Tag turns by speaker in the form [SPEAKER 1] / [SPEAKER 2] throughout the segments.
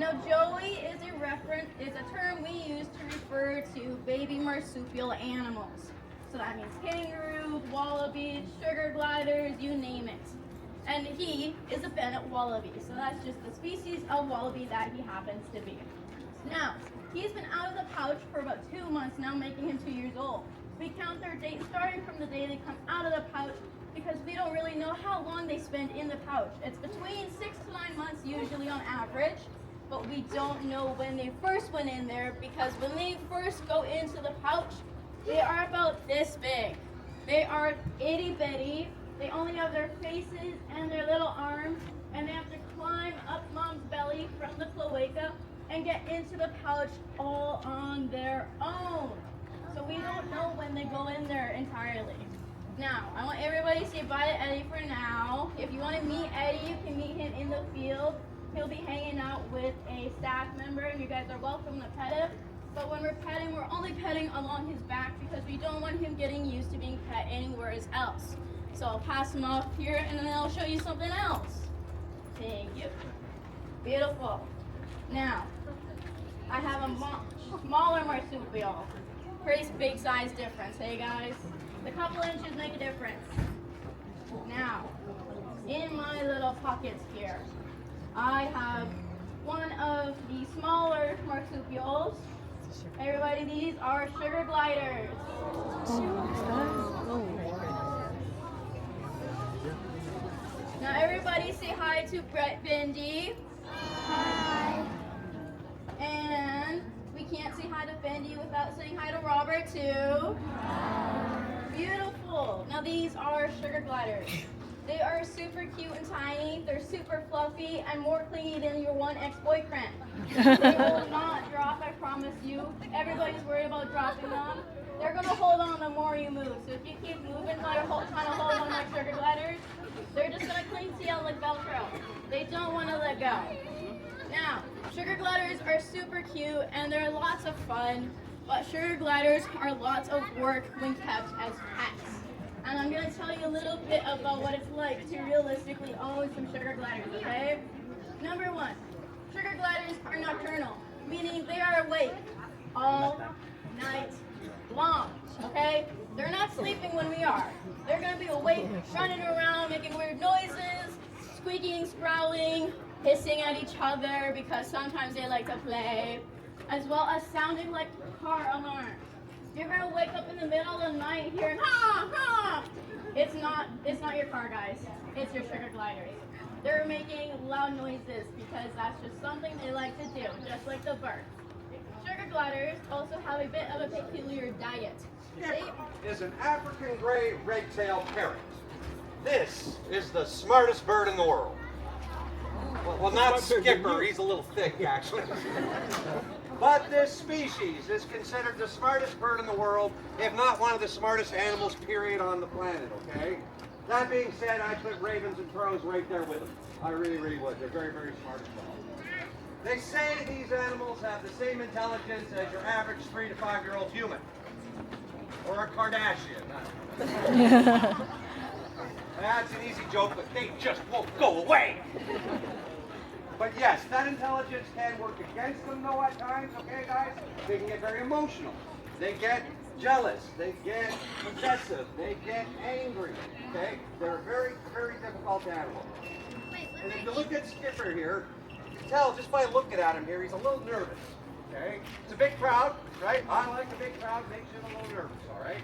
[SPEAKER 1] Now, Joey is a term we use to refer to baby marsupial animals. So that means kangaroos, wallabies, sugar gliders, you name it. And he is a Bennett wallaby, so that's just the species of wallaby that he happens to be. Now, he's been out of the pouch for about 2 months now, making him 2 years old. We count their date starting from the day they come out of the pouch because we don't really know how long they spend in the pouch. It's between 6 to 9 months usually on average, but we don't know when they first went in there because when they first go into the pouch, they are about this big. They are itty bitty. They only have their faces and their little arms, and they have to climb up mom's belly from the cloaca and get into the pouch all on their own. So we don't know when they go in there entirely. Now, I want everybody to say bye to Eddie for now. If you want to meet Eddie, you can meet him in the field. He'll be hanging out with a staff member, and you guys are welcome to pet him. But when we're petting, we're only petting along his back because we don't want him getting used to being pet anywhere else. So I'll pass him off here, and then I'll show you something else. Thank you. Beautiful. Now, I have a smaller marsupial. Pretty big size difference, hey guys? A couple inches make a difference. Now, in my little pockets here, I have one of the smaller marsupials. Everybody, these are sugar gliders. Now everybody say hi to Brett Bendy. Hi. And we can't say hi to Bendy without saying hi to Robert too. Beautiful. Now these are sugar gliders. They are super cute and tiny. They're super fluffy and more clingy than your one ex-boyfriend. They will not drop, I promise you. Everybody's worried about dropping them. They're going to hold on the more you move. So if you keep moving while you're trying to hold on like sugar gliders, they're just going to cling to you like Velcro. They don't want to let go. Now, sugar gliders are super cute and they're lots of fun, but sugar gliders are lots of work when kept as pets. And I'm going to tell you a little bit about what it's like to realistically own some sugar gliders, okay? Number one, sugar gliders are nocturnal, meaning they are awake all night long, okay? They're not sleeping when we are. They're going to be awake, running around, making weird noises, squeaking, growling, hissing at each other because sometimes they like to play, as well as sounding like car alarms. You're gonna wake up in the middle of the night hearing ha ha. It's not your car, guys. It's your sugar gliders. They're making loud noises because that's just something they like to do, just like the birds. Sugar gliders also have a bit of a peculiar diet.
[SPEAKER 2] Skipper is an African gray red-tailed parrot. This is the smartest bird in the world. Well, not Skipper. He's a little thick, actually. But this species is considered the smartest bird in the world, if not one of the smartest animals, period, on the planet, okay? That being said, I put ravens and crows right there with them. I really, really would. They're very, very smart as well. They say these animals have the same intelligence as your average 3 to 5 year old human. Or a Kardashian. That's an easy joke, but they just won't go away. But yes, that intelligence can work against them though at times, okay guys? They can get very emotional. They get jealous. They get possessive. They get angry, okay? They're very, very difficult animals. And if you look at Skipper here, you can tell just by looking at him here, he's a little nervous, okay? It's a big crowd, right? I like a big crowd, makes you a little nervous, all right?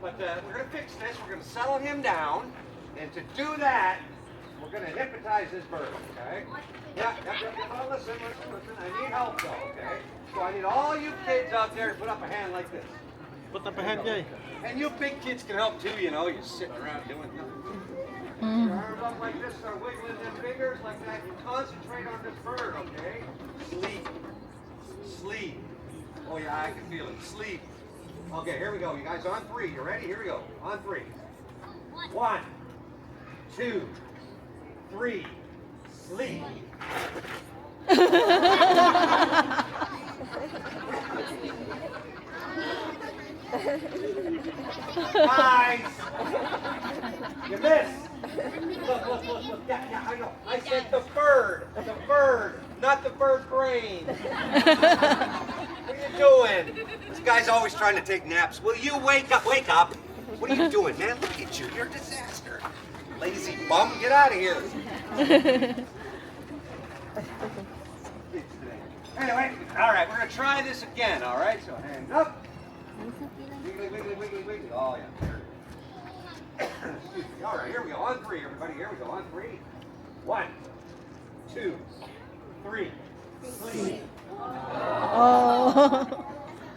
[SPEAKER 2] But we're going to fix this. We're going to settle him down. And to do that, we're going to hypnotize this bird, okay? Yeah. Oh, listen. I need help, though, okay? So I need all you kids out there to put up a hand like this.
[SPEAKER 3] Put up a hand, yay.
[SPEAKER 2] And you big kids can help, too, you know. You're sitting around doing nothing. Your arms up like this, start wiggling them fingers like that. You concentrate on this bird, okay? Sleep. Oh, yeah, I can feel it. Sleep. Okay, here we go. You guys on 3. You ready? Here we go. On 3. 1, 2, 3, sleep. Guys! You missed! Look. Yeah, I know. I said the bird, not the bird brain. What are you doing? This guy's always trying to take naps. Will you wake up? Wake up! What are you doing, man? Look at you. You're a disaster. Lazy bum, get out of here. Anyway, all right, we're going to try this again, all right? So hands up. Wiggly. Oh, yeah. There. Excuse me. All right, here we go. On three, everybody. Here we go. On three. 1, 2, 3. Sleep.
[SPEAKER 3] Oh.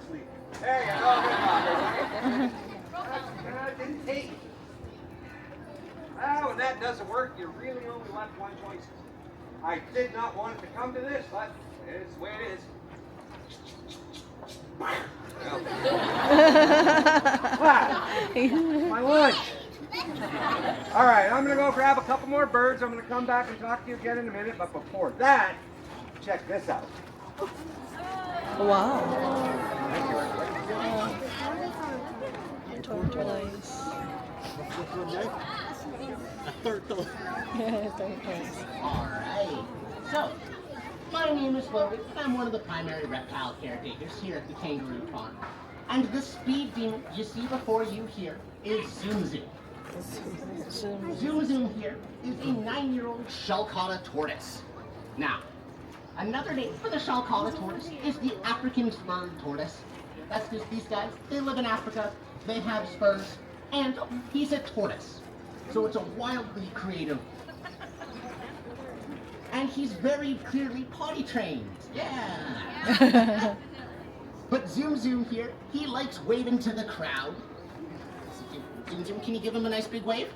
[SPEAKER 2] Sleep. There you go. Good job. Didn't take. Oh, when that doesn't work, you really only left one choice. I did not want it to come to this, but it's the way it is. My lunch. All right, I'm going to go grab a couple more birds. I'm going to come back and talk to you again in a minute. But before that, check this out.
[SPEAKER 3] Wow.
[SPEAKER 2] Thank you, everybody.
[SPEAKER 3] Tortoise.
[SPEAKER 4] A turtle.
[SPEAKER 3] Tortoise.
[SPEAKER 4] Alright. So, my name is Logan, and I'm one of the primary reptile caretakers here at the Kangaroo Farm. And the speed demon you see before you here is Zoom Zoom. Zoom Zoom here is a 9-year-old shell-cotta tortoise. Now, another name for the shell-cotta tortoise is the African spurred tortoise. That's because these guys, they live in Africa, they have spurs, and he's a tortoise. So it's a wildly creative. And he's very clearly potty trained. Yeah. But Zoom Zoom here, he likes waving to the crowd. Zoom Zoom, can you give him a nice big wave?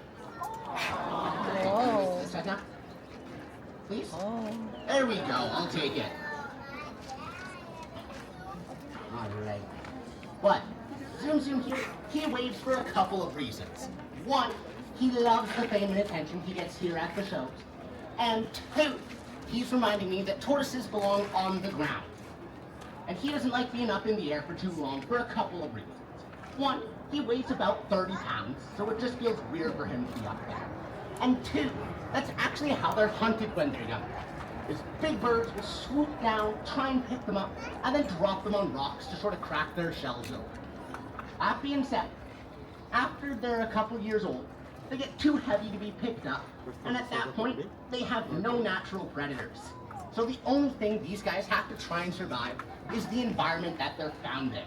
[SPEAKER 3] Oh.
[SPEAKER 4] Is that now? Please?
[SPEAKER 3] Oh.
[SPEAKER 4] There we go, I'll take it. Alright. But Zoom Zoom here, he waves for a couple of reasons. One, he loves the fame and attention he gets here at the shows. And two, he's reminding me that tortoises belong on the ground. And he doesn't like being up in the air for too long for a couple of reasons. One, he weighs about 30 pounds, so it just feels weird for him to be up there. And two, that's actually how they're hunted when they're young. Is big birds will swoop down, try and pick them up, and then drop them on rocks to sort of crack their shells open. That being said, after they're a couple years old, they get too heavy to be picked up, and at that point, they have no natural predators. So the only thing these guys have to try and survive is the environment that they're found in.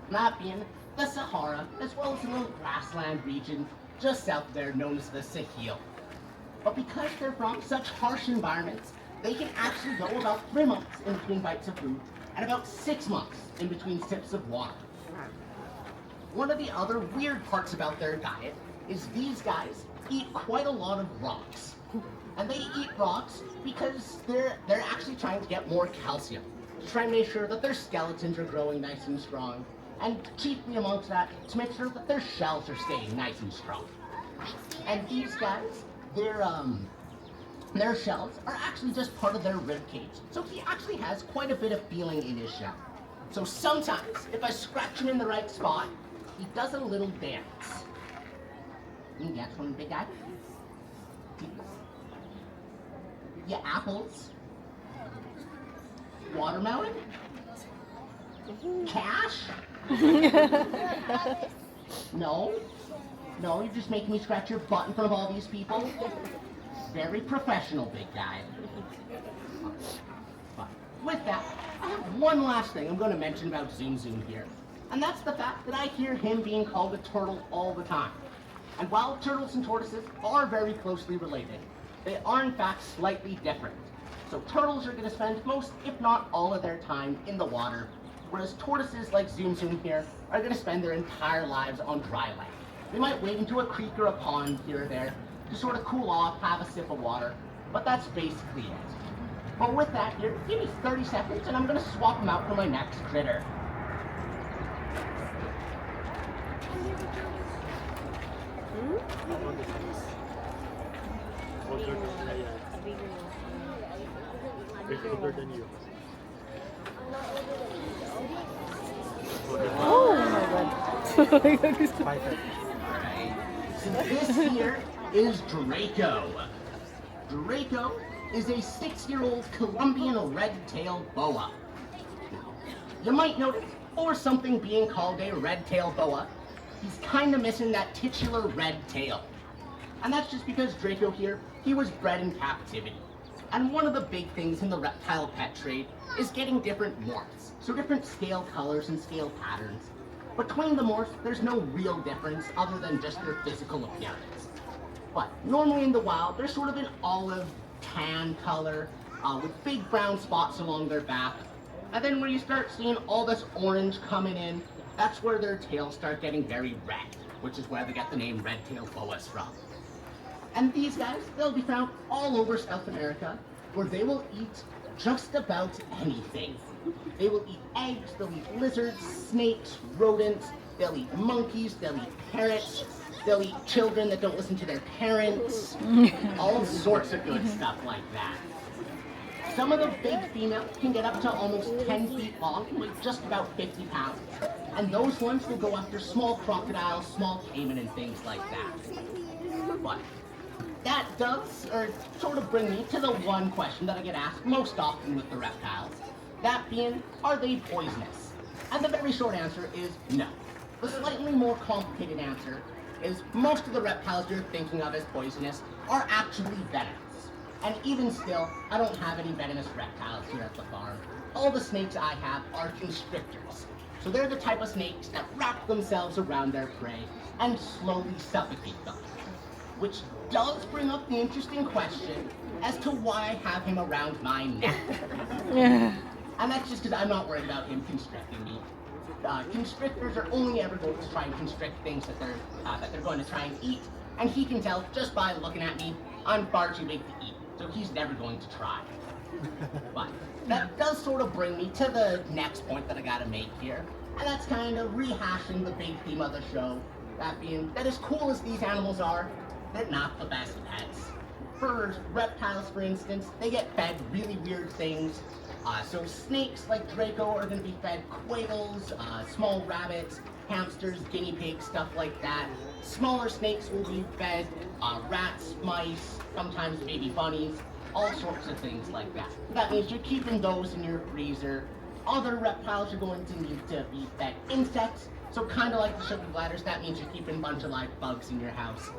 [SPEAKER 4] That being the Sahara, as well as a little grassland region just south there known as the Sahel. But because they're from such harsh environments, they can actually go about 3 months in between bites of food, and about 6 months in between sips of water. One of the other weird parts about their diet is these guys eat quite a lot of rocks. And they eat rocks because they're actually trying to get more calcium, to try and make sure that their skeletons are growing nice and strong, and chiefly amongst that, to make sure that their shells are staying nice and strong. And these guys, their shells are actually just part of their rib cage, so he actually has quite a bit of feeling in his shell. So sometimes, if I scratch him in the right spot, he does a little dance. You get one, big guy? Yeah, apples. Watermelon? Cash? No? No, you're just making me scratch your butt in front of all these people? Very professional, big guy. But with that, I have one last thing I'm going to mention about Zoom Zoom here. And that's the fact that I hear him being called a turtle all the time. And while turtles and tortoises are very closely related, they are in fact slightly different. So turtles are going to spend most, if not all of their time in the water, whereas tortoises like Zoom Zoom here are going to spend their entire lives on dry land. They might wade into a creek or a pond here or there to sort of cool off, have a sip of water, but that's basically it. But with that here, give me 30 seconds and I'm going to swap them out for my next critter.
[SPEAKER 5] Older than you.
[SPEAKER 3] Oh my god.
[SPEAKER 4] Alright. So this here is Draco. Draco is a 6-year-old Colombian red-tailed boa. Now, you might notice, for something being called a red-tailed boa, he's kind of missing that titular red tail. And that's just because Draco here, he was bred in captivity. And one of the big things in the reptile pet trade is getting different morphs. So different scale colors and scale patterns. Between the morphs, there's no real difference other than just their physical appearance. But normally in the wild, they're sort of an olive tan color with big brown spots along their back. And then when you start seeing all this orange coming in, that's where their tails start getting very red, which is where they get the name red-tailed boas from. And these guys, they'll be found all over South America, where they will eat just about anything. They will eat eggs, they'll eat lizards, snakes, rodents, they'll eat monkeys, they'll eat parrots, they'll eat children that don't listen to their parents, all sorts of good stuff like that. Some of the big females can get up to almost 10 feet long, weigh just about 50 pounds. And those ones will go after small crocodiles, small caiman, and things like that. But that does sort of bring me to the one question that I get asked most often with the reptiles. That being, are they poisonous? And the very short answer is no. The slightly more complicated answer is most of the reptiles you're thinking of as poisonous are actually venomous. And even still, I don't have any venomous reptiles here at the farm. All the snakes I have are constrictors. So they're the type of snakes that wrap themselves around their prey and slowly suffocate them. Which does bring up the interesting question as to why I have him around my neck. And that's just because I'm not worried about him constricting me. Constrictors are only ever going to try and constrict things that they're going to try and eat, and he can tell just by looking at me, I'm far too big to eat, so he's never going to try. But that does sort of bring me to the next point that I gotta make here, and that's kind of rehashing the big theme of the show, that being that as cool as these animals are, they're not the best pets. For reptiles, for instance, they get fed really weird things. So snakes like Draco are going to be fed quails, small rabbits, hamsters, guinea pigs, stuff like that. Smaller snakes will be fed rats, mice, sometimes baby bunnies, all sorts of things like that. That means you're keeping those in your freezer. Other reptiles are going to need to be fed insects, so kind of like the sugar gliders, that means you're keeping a bunch of live bugs in your house.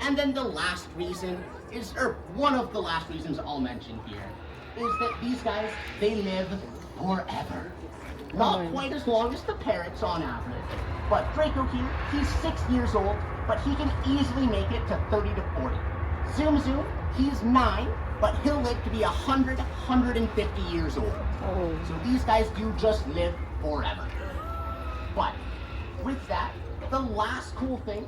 [SPEAKER 4] And then the last reason is, or one of the last reasons I'll mention here, is that these guys, they live forever. Not quite as long as the parrots on average, but Draco here, he's 6 years old, but he can easily make it to 30 to 40. Zoom Zoom, he's 9, but he'll live to be 100, 150 years old. So these guys do just live forever. But with that, the last cool thing,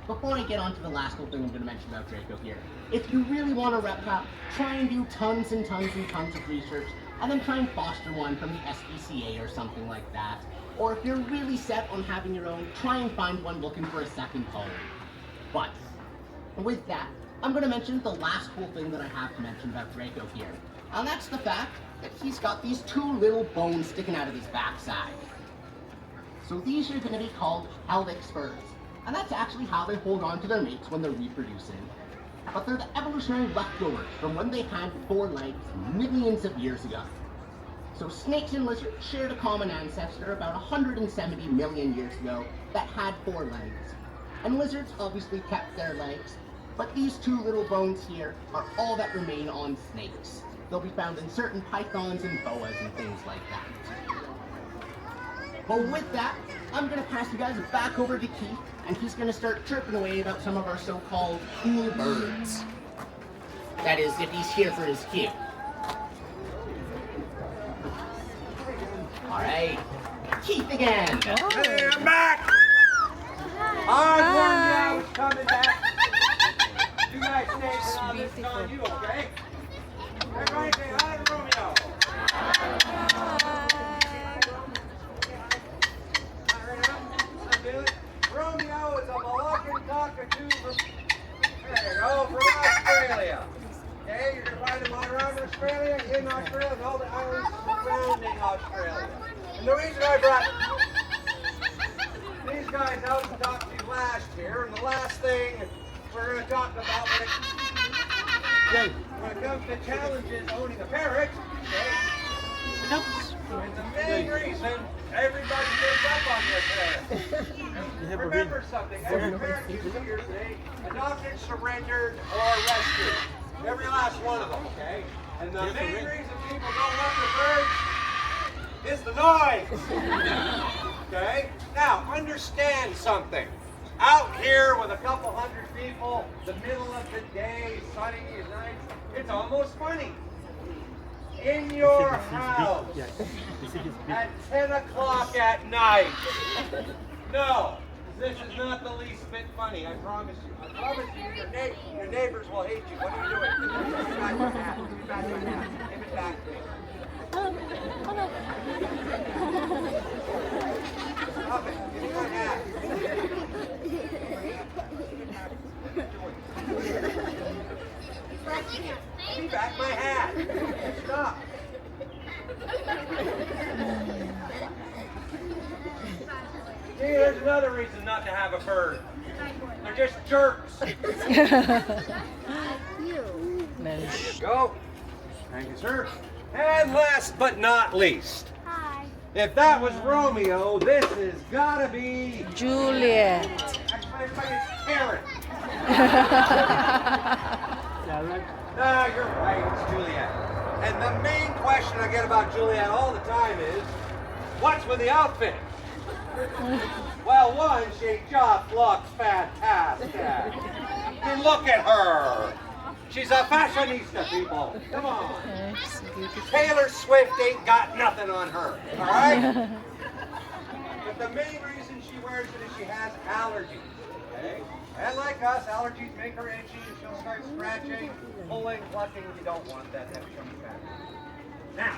[SPEAKER 4] before I get on to the last cool thing I'm going to mention about Draco here, if you really want a reptile, try and do tons and tons and tons of research, and then try and foster one from the SPCA or something like that. Or if you're really set on having your own, try and find one looking for a second home. But with that, I'm going to mention the last cool thing that I have to mention about Draco here, and that's the fact that he's got these 2 little bones sticking out of his backside. So these are going to be called pelvic spurs, and that's actually how they hold on to their mates when they're reproducing. But they're the evolutionary leftovers from when they had 4 legs millions of years ago. So snakes and lizards shared a common ancestor about 170 million years ago that had 4 legs. And lizards obviously kept their legs, but these 2 little bones here are all that remain on snakes. They'll be found in certain pythons and boas and things like that. But with that, I'm going to pass you guys back over to Keith, and he's going to start chirping away about some of our so-called cool birds. That is, if he's here for his cue. All right, Keith again.
[SPEAKER 2] Hey, I'm back! I warned you I was coming back. You guys stay on this on you, okay? Everybody say hi to Romeo. Romeo is a Moluccan cockatoo from Australia. Okay, you're going to find them all around Australia, in Australia, and all the islands surrounding Australia. And the reason I brought these guys out to talk to you last year, and the last thing we're going to talk about when it comes to challenges owning a parrot, okay? And the main reason everybody gets up on their parrot. Remember something, every parrot you see here today, adopted, surrendered, or rescued. Every last one of them, okay? And the main reason people don't love the birds is the noise. Okay? Now, understand something. Out here with a couple hundred people, the middle of the day, sunny and nice, it's almost funny. In your house at 10 o'clock at night. No, this is not the least bit funny, I promise you. I promise you, your neighbors will hate you. What are you doing? Give me back your hat. Give me back your hat. Give it back to me. Stop it. Give me my hat. Give me back my hat. Stop. See, there's another reason not to have a bird. They're just jerks. There you go. Thank you, sir. And last but not least, if that was Romeo, this has got to be
[SPEAKER 3] Juliet.
[SPEAKER 2] Actually, everybody's Karen. No, you're right. It's Juliet. And the main question I get about Juliet all the time is, what's with the outfit? Well, one, she just looks fantastic. And look at her. She's a fashionista, people. Come on. Taylor Swift ain't got nothing on her, all right? But the main reason she wears it is she has allergies, okay? And like us, allergies make her itchy and she'll start scratching, pulling, plucking. You don't want that. That's coming back. Now,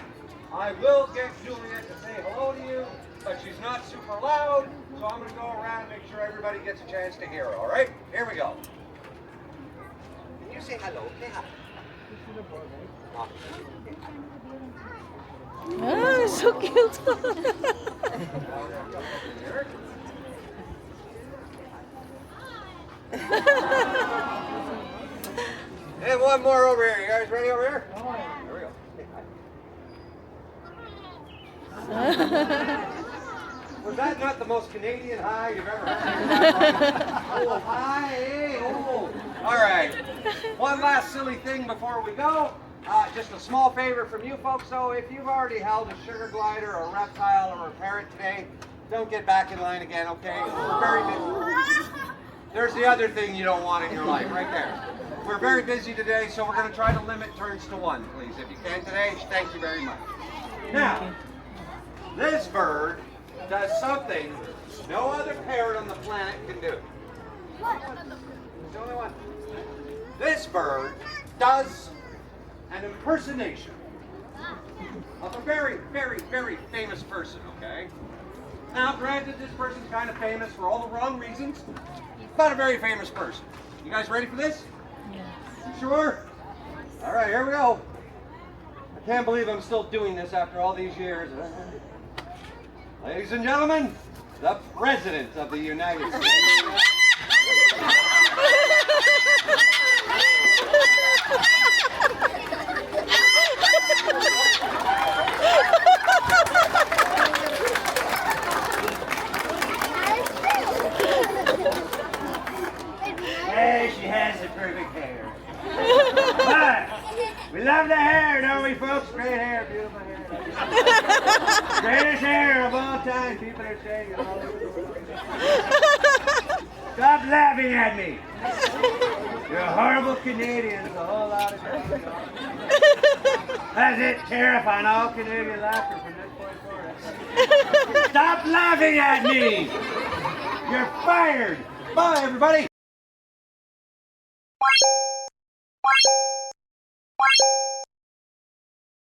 [SPEAKER 2] I will get Juliet to say hello to you, but she's not super loud, so I'm going to go around and make sure everybody gets a chance to hear her, all right? Here we go. Can you say hello? Say hi.
[SPEAKER 3] Ah, so cute.
[SPEAKER 2] And one more over here. You guys ready over here? Here we go. Was that not the most Canadian hi you've ever heard? Oh, hi, hey, oh. All right. One last silly thing before we go. Just a small favor from you folks. So if you've already held a sugar glider, a reptile, or a parrot today, don't get back in line again, okay? We're very busy. There's the other thing you don't want in your life, right there. We're very busy today, so we're going to try to limit turns to one, please. If you can today, thank you very much. Now, this bird does something no other parrot on the planet can do. It's the only one. This bird does an impersonation of a very, very, very famous person, okay? Now, granted, this person's kind of famous for all the wrong reasons, but a very famous person. You guys ready for this?
[SPEAKER 3] Yes.
[SPEAKER 2] Sure? All right, here we go. I can't believe I'm still doing this after all these years. Ladies and gentlemen, the President of the United States. Hey, she has the perfect hair. But we love the hair, don't we, folks? Great hair, beautiful hair. Greatest hair of all time, people are saying it all over the world. Stop laughing at me. You're horrible Canadians, a whole lot of them. That's it, terrifying, all Canadian laughter from this point forward. Stop laughing at me. You're fired. Bye, everybody.